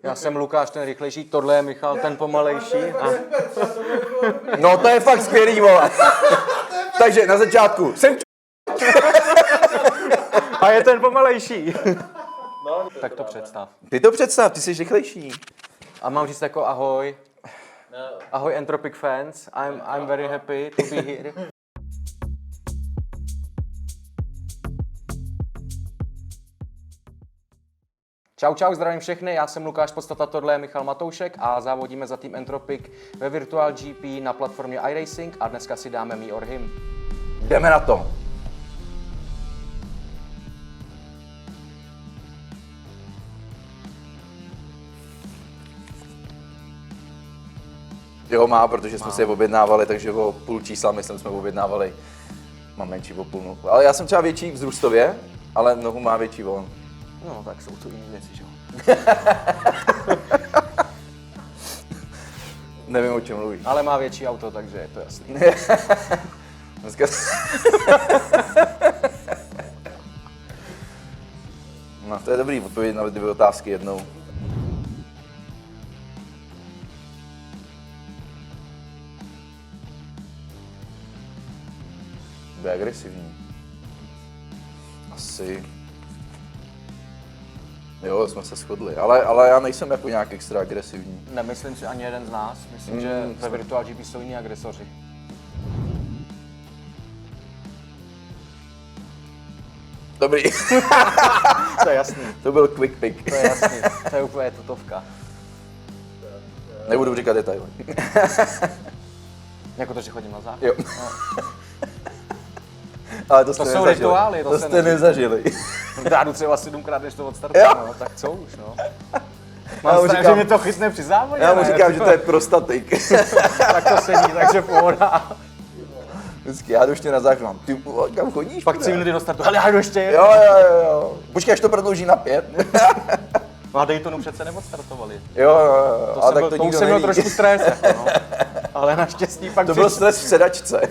Já jsem Lukáš, ten rychlejší, tohle je Michal, ten pomalejší. No to je fakt skvělý, vole. Takže na začátku jsem A je ten pomalejší. Tak to představ. Ty to představ, ty jsi rychlejší. A mám říct jako ahoj. Ahoj Entropic fans, I'm very happy to be here. Čau, zdravím všechny, já jsem Lukáš Podstata, tohle je Michal Matoušek a závodíme za tým Entropic ve Virtual GP na platformě iRacing a dneska si dáme Me or Him. Jdeme na to. Jo, má, protože jsme si je objednávali, takže o půl čísla, myslím, jsme objednávali. Mám menší o půl nohu. Ale já jsem třeba větší vzrůstově, ale nohu má větší on. No, tak jsou to jiné věci, že jo? Nevím, o čem mluví. Ale má větší auto, takže je to jasný. Dneska... No, to je dobrý, odpověď na dvě otázky jednou. Bude agresivní. Asi... Jo, jsme se shodli, ale já nejsem jako nějak extra agresivní. Nemyslím si ani jeden z nás, myslím, že ve Virtual GP jsou jiní agresoři. Dobrý. To je jasný. To byl quick pick. To je jasný, to je úplně tutovka. Nebudu říkat detaily. Jako to, že chodím na záchod? Jo. No. Ale To jsou rituály, to jste nezažili. Já jdu třeba 7krát, než to odstartuju, no, tak co už, no. Já mu Mám strach, říkám- že mě to chytne při závodě, Já mu ne? říkám, že to je prostatik. Tak to sedí, takže pohoda. Vždycky, já jdu ještě na záchod. Ty, kam chodíš? Pak 3 minuty do startu, ale já jdu ještě jednou. Jo. Počkej, až to prodlouží na 5. No a Daytonu přece neodstartovali. Jo. To, A tak byl, to to už nikdo jsem měl neví. trošku stres, jako, no. Ale naštěstí pak To byl stres v sedačce.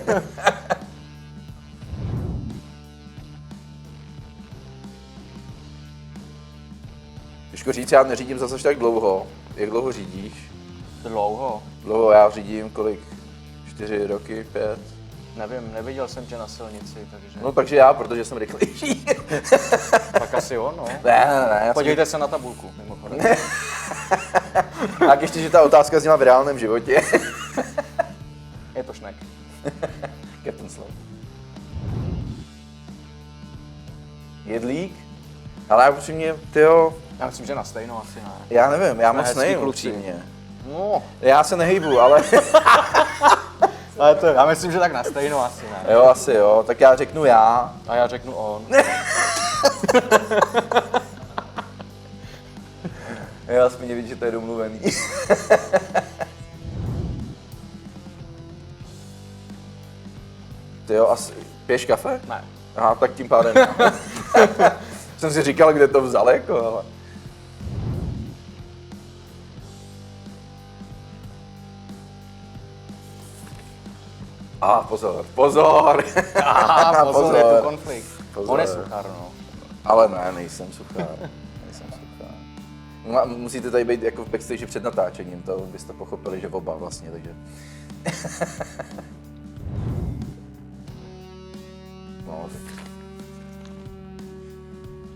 Těžko říct, já neřídím zase tak dlouho. Jak dlouho řídíš? Dlouho. Dlouho já řídím, kolik? 4 roky, 5? Nevím, neviděl jsem tě na silnici, takže No takže já, protože jsem rychlejší. tak asi on, no. Ne. Podívejte se na tabulku, mimochodem. Tak ještě, že ta otázka zněla v reálném životě. Je to šnek. Captain Slow. Jedlík? Ale já upřímně, tyjo, Já myslím, že na stejno asi ne. já nevím, já moc hezký nejím kluci. upřímně. No, Já se nehejbu, ale ale to, já myslím, že tak na stejno asi ne. jo, asi jo, tak já řeknu já. A já řeknu on. Já aspoň vidím, že to je domluvený. Tyjo, asi piješ kafe? Ne. Aha, tak tím pádem. Jsem si říkal, kde to vzal, jako, ale... Pozor. Pozor, je to konflikt. Pozor. On je suchar, no. Ale ne, nejsem suchár. Musíte tady být jako v backstage před natáčením, to byste pochopili, že oba vlastně, takže... No, tak.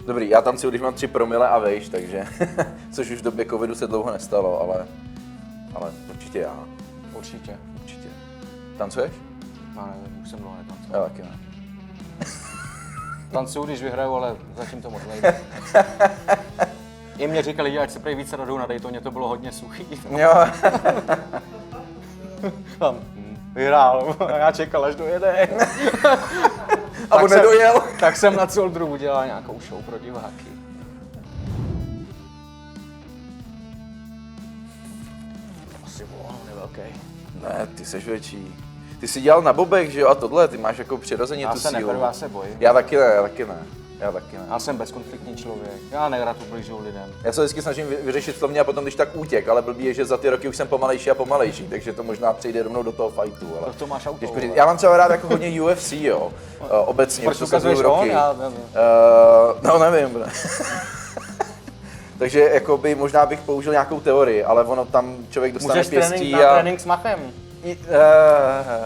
Dobrý, já tancuju, když mám 3 promile a vejš, takže... Což už v době covidu se dlouho nestalo, ale určitě já. Určitě. Určitě. Tancuješ? Já nevím, už jsem dlouho netancoval. Já taky ne. Tancuju, když vyhraju, ale zatím to moc nejde. I mě říkali lidi, ať se prej více radou na Daytoně, to bylo hodně suchý. Jo. Tam vyhrál, a já čekal, až dojede. A on nedojel. Tak jsem na Coldru udělal nějakou show pro diváky. Asi on je velký. Ne, ty seš větší. Ty jsi dělal na bobech, že jo, a tohle, ty máš jako přirozeně Já tu se sílu. neberu, já se bojím. Já taky ne. Já jsem bezkonfliktní člověk, já nerad ubližuju lidem. Já se vždycky snažím vyřešit slovně a potom, když tak útěk, ale blbý je, že za ty roky už jsem pomalejší a pomalejší, takže to možná přejde rovnou do toho fightu. Ale... To máš auto. Těžko říct. Já mám třeba rád jako hodně UFC, jo, obecně. Proč už to sleduju ukazuješ on? roky. Já nevím. No nevím. Takže jakoby možná bych použil nějakou teorii, ale ono tam člověk dostane Můžeš pěstí trénink s machem.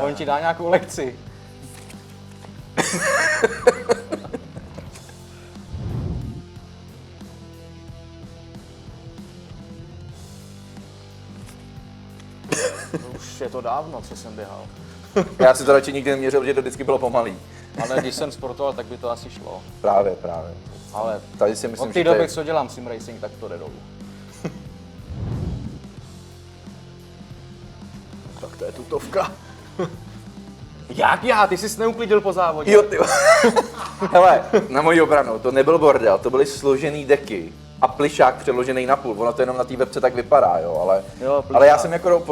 On ti dá nějakou lekci. Už je to dávno, co jsem běhal. Já si to radši nikdy neměřil, že to vždycky bylo pomalý. Ale když jsem sportoval, tak by to asi šlo. Právě. Ale Tady si myslím, od té že to je... doby, co dělám sim racing, tak to jde dolů. Tak to je tutovka. Jak já? Ty jsi neuklidil po závodě. Jo, ty. Hele, na moji obranu, to nebyl bordel, to byly složený deky a plišák přeložený na půl. Ono to jenom na té webce tak vypadá, jo, ale já jsem jako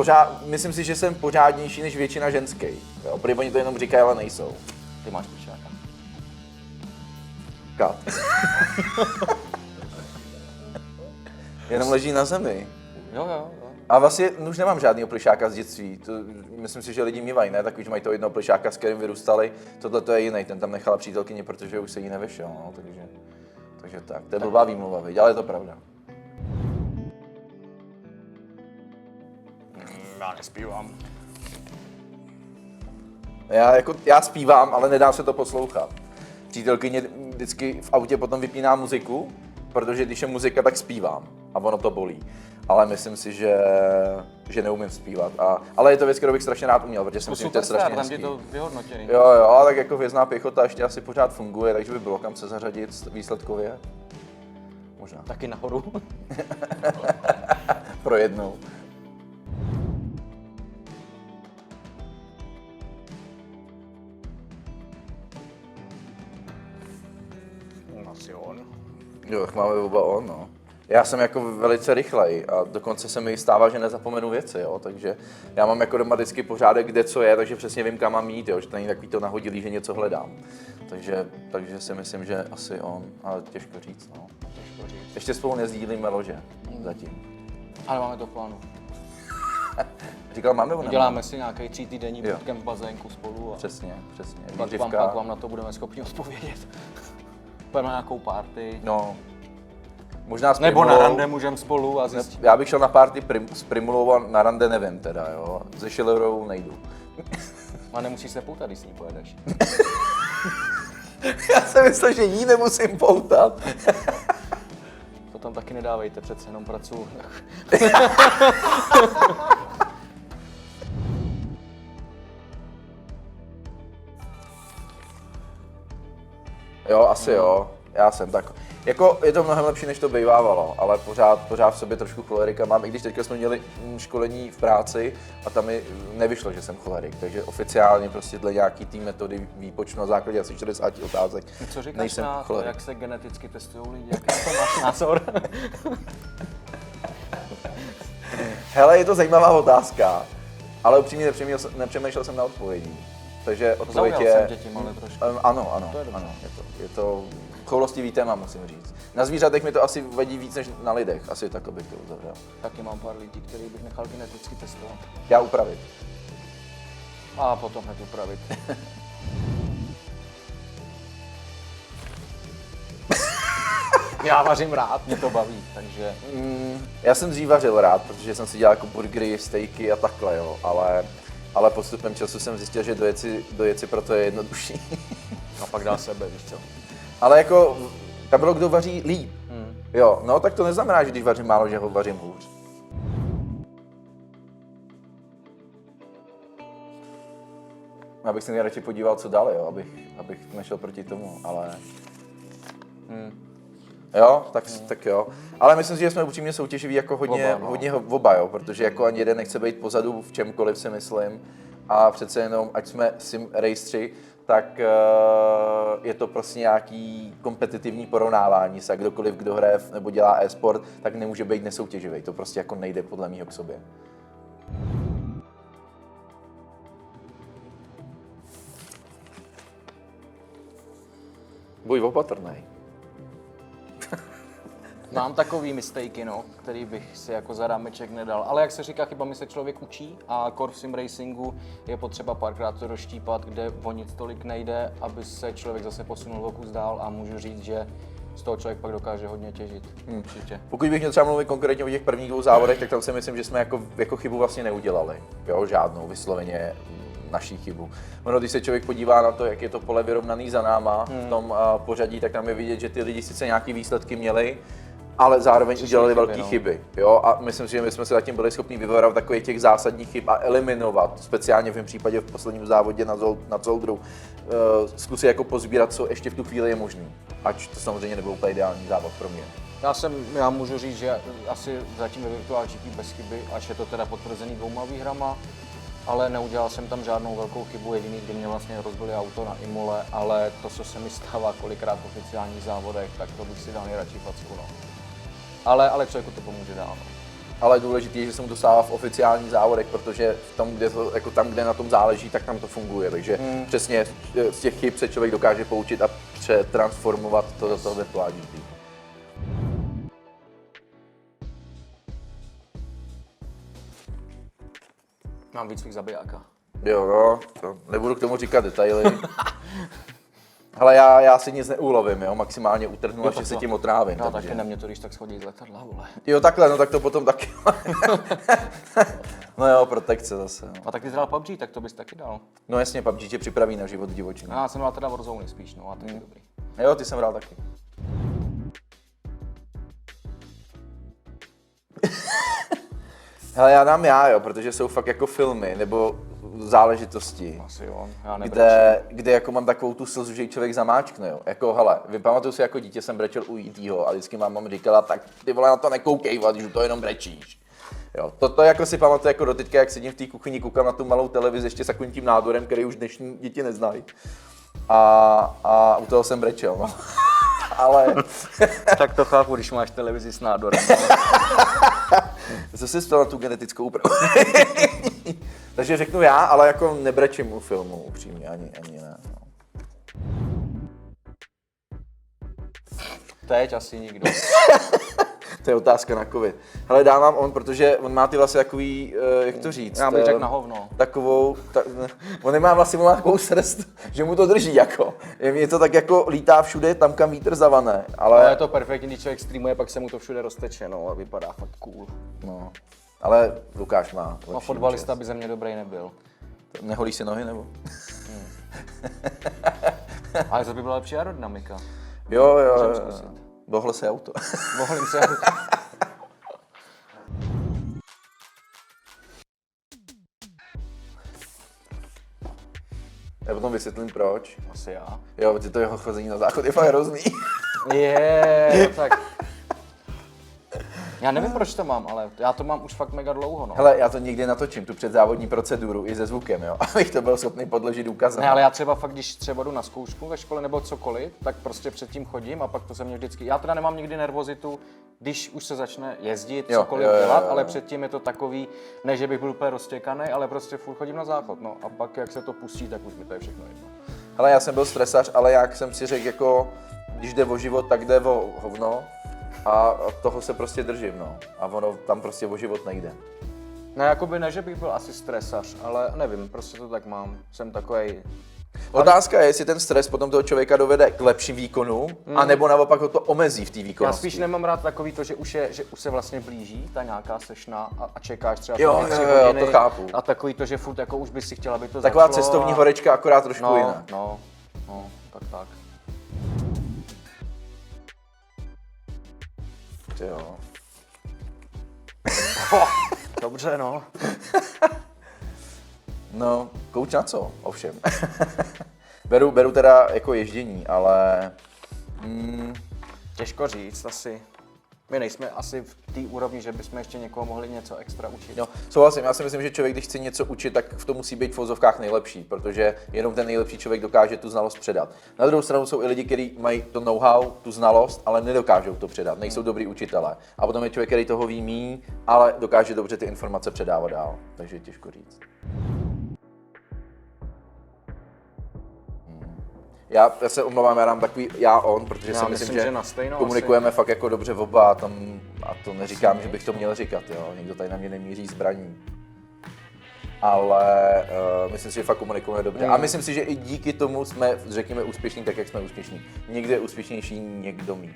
myslím si, že jsem pořádnější než většina ženských. Jo, protože oni to jenom říkají, ale nejsou. Ty máš plišáka. Kat. Jenom leží na zemi. Jo. A vlastně už nemám žádného plišáka z dětství. To, myslím si, že lidi mývají, ne? Takový, že mají to jednoho plišáka, s kterým vyrůstali. Tohle to je jiný, ten tam nechala přítelkyni, protože už se jí nevešel, no, takže tak. To je blbá výmluva, viď? Ale je to pravda. Já nespívám. Já zpívám, ale nedá se to poslouchat. Přítelkyně vždycky v autě potom vypíná muziku, protože když je muzika, tak zpívám a ono to bolí. Ale myslím si, že neumím zpívat. Ale je to věc, kterou bych strašně rád uměl, protože jsem si to strašně tam hezký. ti to vyhodnotěný. Jo, ale tak jako Hvězdná pěchota ještě asi pořád funguje, takže by bylo kam se zařadit výsledkově. Možná. Taky nahoru. Pro jednou. Asi on. Jo, tak máme oba on, no. Já jsem jako velice rychlej a dokonce se mi stává, že nezapomenu věci, jo, takže já mám jako doma vždycky pořádek, kde co je, takže přesně vím, kam mám jít, jo, že to není takový to nahodilý, že něco hledám. Takže si myslím, že asi on, ale těžko říct, no. Těžko říct. Ještě spolu nezdílíme lože, zatím. Ale máme to v plánu. Říkal, mám nebo nemám? Děláme si nějaký 3týdenní Jo. bootcamp v bazénku spolu a Přesně. pak vám na to budeme schopni odpovědět. Půjdeme na nějakou party. No, možná s Nebo na Primulou. rande můžeme spolu a zjistit. Já bych šel na party s Primulou a na rande nevím teda, jo. Se Schillerou nejdu. A nemusíš se poutat, když s ní pojedeš. Já jsem myslel, že jí nemusím poutat. To tam taky nedávejte, přece jenom pracuji. Jo, asi jo. Já jsem tak. Jako je to mnohem lepší, než to bývávalo, ale pořád v sobě trošku cholerika mám, i když teďka jsme měli školení v práci a tam mi nevyšlo, že jsem cholerik, takže oficiálně prostě dle nějaký té metody výpočtu na základě asi 40 otázek. Co říkáš nejsem na to, cholerik. jak se geneticky testují lidi? Jaký to máš názor? Hele, je to zajímavá otázka, ale upřímně nepřemýšlel jsem na odpovědí. Takže odpověď Zaujal je... jsem tě tím, ale trošku. Ano, To je dobře. je to choulostivý téma, musím říct. Na zvířatech mi to asi vadí víc než na lidech, asi tak bych to uzavřel. Taky mám pár lidí, který bych nechal geneticky testovat. Já upravit. A potom hned upravit. Já vařím rád, mě to baví, takže... Já jsem dřív vařil rád, protože jsem si dělal jako burgery, stejky a takhle, jo, ale postupem času jsem zjistil, že dojet si proto je jednodušší. A pak dá sebe, víš co? Ale jako, tam bylo kdo vaří líp. Jo, no tak to neznamená, že když vařím málo, že ho vařím hůř. Já bych se nejradši podíval, co dál, jo, abych nešel proti tomu, ale... Jo, tak jo. Ale myslím si, že jsme upřímně soutěživí jako hodně oba, jo, protože jako ani jeden nechce být pozadu v čemkoliv, si myslím. A přece jenom, ať jsme sim raceri, tak je to prostě nějaký kompetitivní porovnávání se. Kdokoliv, kdo hraje nebo dělá e-sport, tak nemůže být nesoutěživý. To prostě jako nejde podle mýho k sobě. Buď opatrnej. Mám takový mistakey, no, který bych si jako za rámeček nedal. Ale jak se říká, chybami se člověk učí a core v sim racingu je potřeba párkrát to rozštípat, kde o nic tolik nejde, aby se člověk zase posunul o kus dál a můžu říct, že z toho člověk pak dokáže hodně těžit. Určitě. Pokud bych měl třeba mluvit konkrétně o těch prvních 2 závodech, tak tam si myslím, že jsme jako chybu vlastně neudělali. Jo, žádnou vysloveně naší chybu. Ono, když se člověk podívá na to, jak je to pole vyrovnaný za náma v tom pořadí, tak tam je vidět, že ty lidi sice nějaký výsledky měli, ale zároveň udělali velké chyby. Jo? A myslím si, že my jsme se zatím byli schopni vyvarovat takových těch zásadních chyb a eliminovat, speciálně v mém případě v posledním závodě na Zoldru, zkusit jako pozbírat, co ještě v tu chvíli je možný. Ač to samozřejmě nebyl úplně ideální závod pro mě. Já můžu říct, že asi zatím ve Virtual GP bez chyby, až je to teda potvrzený 2 výhrama, ale neudělal jsem tam žádnou velkou chybu, jediný, kdy mě vlastně rozbili auto na Imole, ale to, co se mi stává kolikrát v oficiálních závodech, tak to bych si dal nejradši facku, no. Ale člověku to pomůže dál. No. Ale důležité je, že se mu to stává v oficiálních závodech, protože tam, kde na tom záleží, tak tam to funguje. Takže přesně z těch chyb se člověk dokáže poučit a přetransformovat to do toho Virtual GP. Mám výcvik zabijáka. Jo, no, to nebudu k tomu říkat detaily. Ale já si nic neulovím, jo, maximálně utrhnu, až se tím otrávím. No taky na mě to, když tak schodí z letadla, vole. Jo, takhle, no tak to potom taky. No jo, protekce zase. No. A tak ty jsi hrál PUBG, tak to bys taky dal. No jasně, PUBG tě připraví na život v divočině. Já jsem hrál teda Warzone spíš, no a to je dobrý. Jo, ty jsem hrál taky. Hele, já dám jo, protože jsou fakt jako filmy, nebo záležitosti. Asi jo, kde jako mám takovou tu slzu, že člověk zamáčkne, jo. Jako, hele, vypamatuju si jako dítě jsem brečel u E.T.ho a vždycky mám říkala, tak ty vole na to nekoukej, když to jenom brečíš. Jo, to jako si pamatuju jako do teďka, jak sedím v té kuchyni, koukám na tu malou televizi ještě s takovým tím nádorem, který už dnešní děti neznají. A u toho jsem brečel, no. Ale... Tak to chápu, když máš televizi s nádorem. Co jsi stalo na tu genetickou úpravu? Takže řeknu já, ale jako nebrečím u filmu, upřímně, ani ne. No. Teď asi nikdo. To je otázka na covid. Hele, dávám on, protože on má ty vlasy takový, jak to říct? Já bych řekl na hovno. On nemá vlasy, on má takovou srst, že mu to drží jako. Je to tak jako lítá všude, tam kam vítr zavane, ale... Je to perfektní, když člověk streamuje, pak se mu to všude rozteče, no a vypadá fakt cool. No, ale Lukáš má lepší. A fotbalista by ze mě dobrý nebyl. Neholí si nohy, nebo? Ale to by byla lepší aerodynamika. Jo. Bohle se auto. Bohlím se auto. Já potom vysvětlím proč. Asi já. Jo, protože to jeho chození na záchod je fakt hrozný. Tak. Já nevím, proč to mám, ale já to mám už fakt mega dlouho, no. Hele, já to někdy natočím, tu předzávodní proceduru i se zvukem, jo, abych to byl schopný podložit důkazem. Ne, ale já třeba fakt, když třeba jdu na zkoušku ve škole nebo cokoliv, tak prostě předtím chodím a pak to se mě vždycky... Já teda nemám nikdy nervozitu, když už se začne jezdit, cokoliv dělat, ale předtím je to takový, ne, že bych byl úplně roztěkaný, ale prostě furt chodím na záchod, no. A pak, jak se to pustí, tak už mi to je všechno jedno. Hele, já jsem byl stresař, ale jak jsem si řekl, jako, když jde o život, tak jde o hovno. A toho se prostě držím, no. A ono tam prostě o život nejde. Ne, jakoby ne, že bych byl asi stresař, ale nevím, prostě to tak mám. Jsem takovej... Otázka je, jestli ten stres potom toho člověka dovede k lepším výkonům, anebo naopak ho to omezí v té výkonnosti. Já spíš nemám rád takový to, že už se vlastně blíží ta nějaká sešna a čekáš třeba 3 hodiny. To chápu. A takový to, že furt jako už by si chtěla, aby to taková začalo. Cestovní horečka, akorát trošku jinak. No, tak. Jo. Dobře, no. No, kouč na co, ovšem. beru teda jako ježdění, ale... Těžko říct, asi. My nejsme asi v té úrovni, že bychom ještě někoho mohli něco extra učit. No, souhlasím, já si myslím, že člověk, když chce něco učit, tak v tom musí být v vozovkách nejlepší, protože jenom ten nejlepší člověk dokáže tu znalost předat. Na druhou stranu jsou i lidi, kteří mají to know-how, tu znalost, ale nedokážou to předat, nejsou dobrý učitelé. A potom je člověk, který toho ví míň, ale dokáže dobře ty informace předávat dál, takže je těžko říct. Já se omlouvám, já dám takový on, protože si myslím, že komunikujeme fakt jako dobře oba a to neříkám, že bych to měl říkat, jo. Někdo tady na mě nemíří zbraní. ale myslím si, že fakt komunikujeme dobře. A myslím si, že i díky tomu jsme, řekněme, úspěšní tak, jak jsme úspěšní. Někde je úspěšnější někdo míň.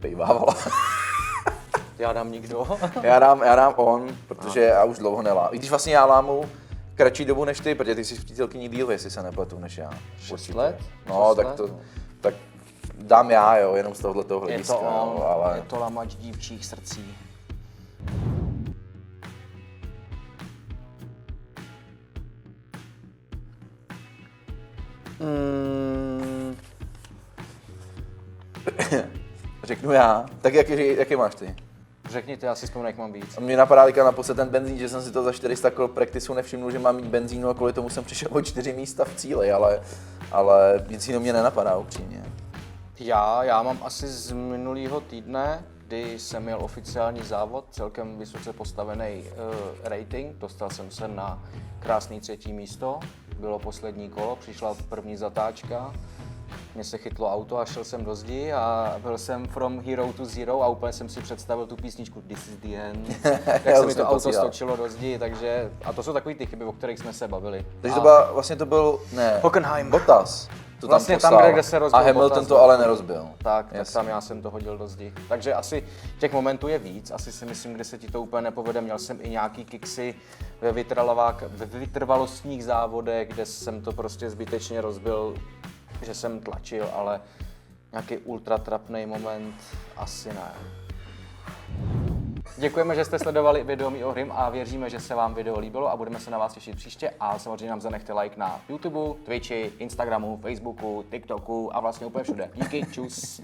Bejvávalo. Já dám nikdo. Já dám on, protože já už dlouho nelám. I když vlastně já lámu kratší dobu než ty, protože ty jsi v přítelkyní díl, jestli se nepletu, než já. 6 let? No, 6 tak let, to, no. tak dám já, jo, jenom z tohoto Je hlediska, to on, jo, ale... je to lamač dívčích srdcí. Řeknu já. Tak jaký máš ty? Řekni ty, já si vzpomínám, jak mám víc. Mě napadá teďka naposled ten benzín, že jsem si to za 400 kol practiceu nevšiml, že mám mít benzínu a kvůli tomu jsem přišel o 4 místa v cíli, ale nic jiného mě nenapadá upřímně. Já mám asi z minulého týdne, kdy jsem měl oficiální závod, celkem vysoce postavený rating, dostal jsem se na krásný 3. místo, bylo poslední kolo, přišla první zatáčka, mě se chytlo auto a šel jsem do zdi a byl jsem from hero to zero a úplně jsem si představil tu písničku This is the end, jak se mi to auto stočilo do zdi, takže, a to jsou takový ty chyby, o kterých jsme se bavili. Takže to byla, vlastně to byl, ne, Hockenheim. Bottas. To Vlastně tam, poslal. kde se rozbil A Hamilton Bottas, to ale nerozbil. Tak Jasně. tam já jsem to hodil do zdi. Takže asi těch momentů je víc, asi si myslím, kde se ti to úplně nepovede. Měl jsem i nějaký kiksy ve vytrvalostních závodech, kde jsem to prostě zbytečně rozbil, že jsem tlačil, ale nějaký ultra trapný moment asi ne. Děkujeme, že jste sledovali video Mí Ohrim a věříme, že se vám video líbilo a budeme se na vás těšit příště a samozřejmě nám zanechte like na YouTube, Twitchi, Instagramu, Facebooku, TikToku a vlastně úplně všude. Díky, čus.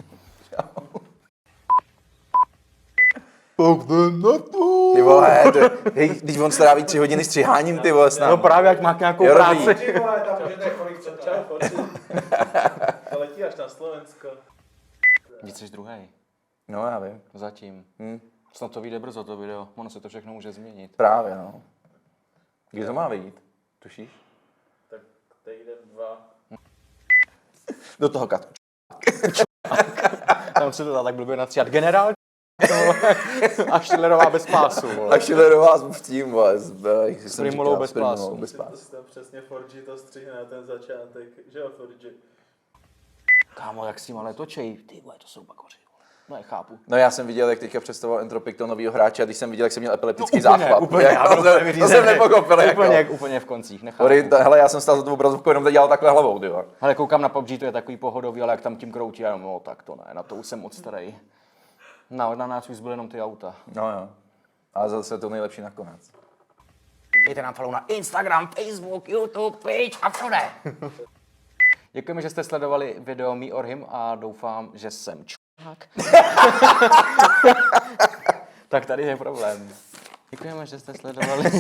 Ty vole, hej, když on stráví 3 hodiny střiháním, ty vole, s námi. No právě, jak má nějakou Jo, práci. dobrý. Ty vole, tam můžete kolik před čau fotit. To letí až na Slovensko. Vždyť jsi druhej. No, já vím. Zatím. Snad to vyjde brzo, to video. Ono se to všechno může změnit. Právě, no. Kdy to má vyjít? Tušíš? Tak týden, 2. Do toho katku. Tam se to dá tak blbě natříhat. Generál a Schillerová bez pásu. A Schillerová s tím, vole, s Primulou bez pásu. Bez pásu. To si tam přesně Forgy to střihne na ten začátek, že jo Forgy? Kámo, jak s tím ale točej. Ty vole, to jsou bakoři. No, chápu. No já jsem viděl, jak teďka představoval Entropic toho novýho hráče a když jsem viděl, jak jsem měl epileptický No, úplně, záchvat. úplně, jako, to jsem nepochopil. Úplně v koncích, nechápu. Hele, já jsem stál za tu obrazovku, jenom to dělal takhle hlavou, ty vole. Ale koukám na PUBG, to je takový pohodový, ale jak tam tím kroutí, já no tak to ne, na to už jsem moc starý. Na nás už byly jenom ty auta. No jo. Ale zase to nejlepší nakonec. Dejte nám follow na Instagram, Facebook, YouTube, Twitch a všude. Děkujeme, že jste sledovali video Mí Ohrim a doufám, že jsem čurák. Tak tady je problém. Děkujeme, že jste sledovali